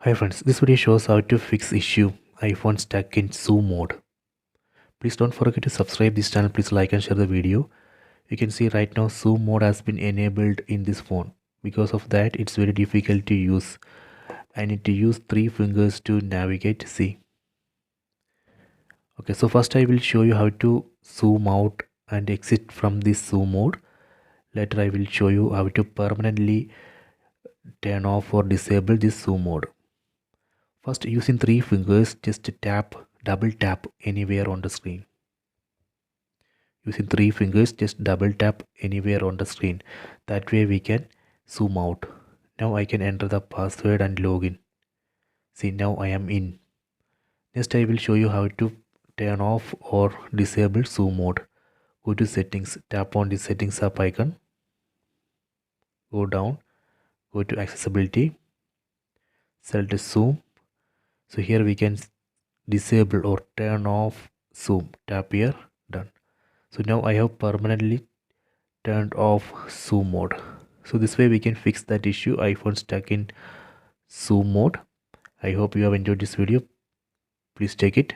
Hi friends, this video shows how to fix issue iPhone stuck in zoom mode. Please don't forget to subscribe this channel. Please like and share the video. You can see right now zoom mode has been enabled in this phone. Because of that, it's very difficult to use. I need to use 3 fingers to navigate. See. Okay, so first I will show you how to zoom out and exit from this zoom mode. Later I will show you how to permanently turn off or disable this zoom mode. First, using 3 fingers, just double tap anywhere on the screen. Using 3 fingers, just double tap anywhere on the screen. That way we can zoom out. Now I can enter the password and login. See, now I am in. Next I will show you how to turn off or disable zoom mode. Go to settings, tap on the settings app icon. Go down, go to accessibility, select zoom. So here we can disable or turn off zoom. Tap here, done. So now I have permanently turned off zoom mode. So this way we can fix that issue iPhone stuck in zoom mode. I hope you have enjoyed this video. Please take it.